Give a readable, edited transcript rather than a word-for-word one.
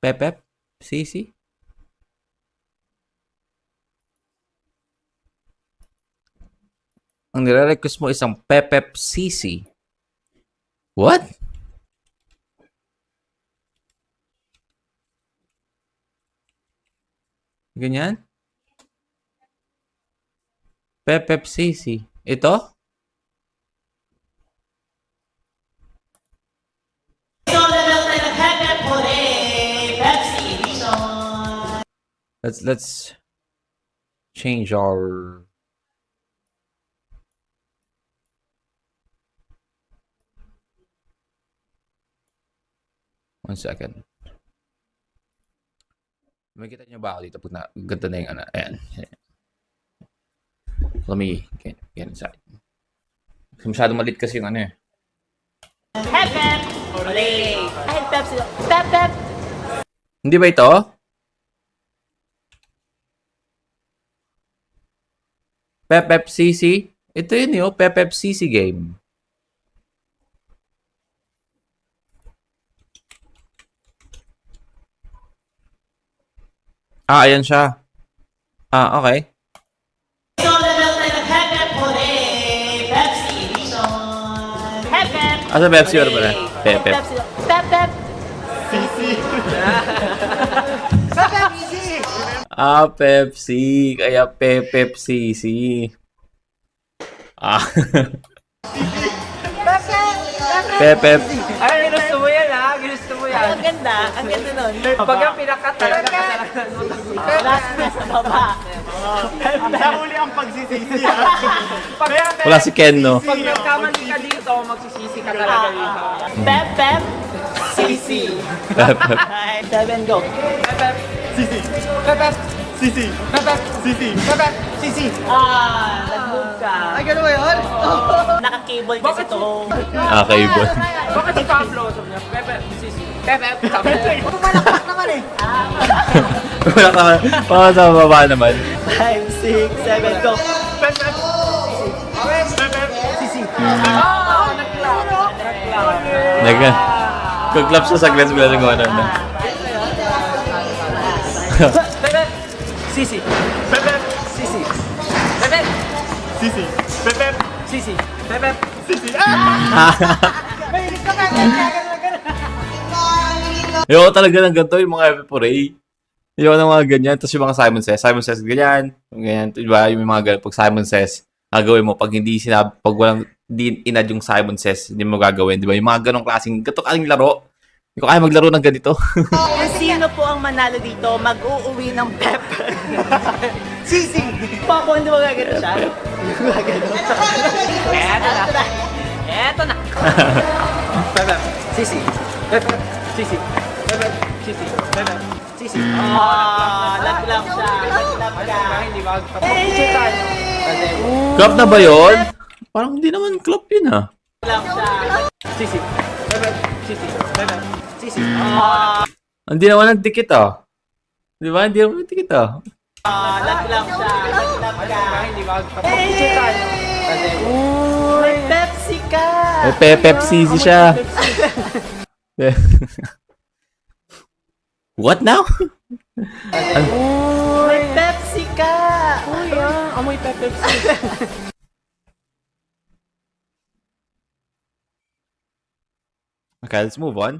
Pepep? Sisi? Ang nire-request mo isang Pepep Sisi. What? Ganyan? Pepep Sisi. Ito? Let's change our one second. Makikita niyo ba ako dito pag ganda na yung ano? Ayan. Let me get inside. Masyado malit kasi yung ano eh. Pep Pep! Olay! Ay, Pepsi! Pep Pep! Hindi ba ito? Pepep CC? Ito yun yun, Pepep CC game. Ayan siya. Okay. Asa Pepsi or pala? Pepep. Pep Pep! Sisi. Pepsi. Kaya Pepep CC. Pepep. Ay, ginusto mo yan ha? Ginusto mo yan. Ang ganda nun. Pag ang pinakat talaga kasalanan mo. Last na sa baba. Nahuli ang pagsisisi ha. Wala si Ken, no? Pag nagkamali ka dito, magsisisi ka talaga dito. Pep Pep! Sisi! Pepep. Seven, go! Pepep. Sisi. Pepep. Sisi. Pepep. Sisi. Pepep. Sisi. Nag-move ka. Ay, gano'n ba yun? Naka-cable kasi to. Cable. Bakit si Pablo? Sabi niya, Pepep. Sisi. Pepep. Sabi niya. Pumalakpak naman eh. Wala ka. Baka sa baba naman. 5, 6, 7, go! Pepep. Sisi. Pepep. Sisi. Nag-clap. Nagka. Kag-clap siya sa glass wala nang ano na. Pepep. Sisi. Pepep. Sisi. Pepep. Sisi. Pepep. Sisi. Pepep. Sisi. Ayoko talaga ng ganito yung mga Epiporay. Ayoko ng mga ganyan. Tapos yung mga Simon Says. Simon Says ganyan. Ganyan. Diba? Yung mga ganyan. Pag Simon Says, gagawin mo. Pag hindi sinabi, pag walang di inad yung Simon Says, hindi mo gagawin. Diba? Yung mga ganong klaseng, ganito kasing laro. Hindi ko kaya maglaro ng ganito. Sino po ang manalo dito? Mag-uuwi ng Pep. Sisi! Pako, hindi mo gagano siya? Eto na. Eto na. Pepep. Sisi. Pepep. Sisi. Pepep. Sisi. Pepep. Sisi. Laglap siya. Laglap ka. Hindi ba? Chikan. Club na ba yun? Parang hindi naman club yun ah. Laglap siya. Sisi. Pepep. Sisi. Pepep. Sisi. Hindi naman nagdikit ah. Di ba? Hindi naman nagdikit ah. Laglap siya. Laglap ka. Hindi ba? Chikan. May Pepsi ka! May Pepep CC siya. What now? May Pepsi ka! Amoy Pepep. Okay, let's move on.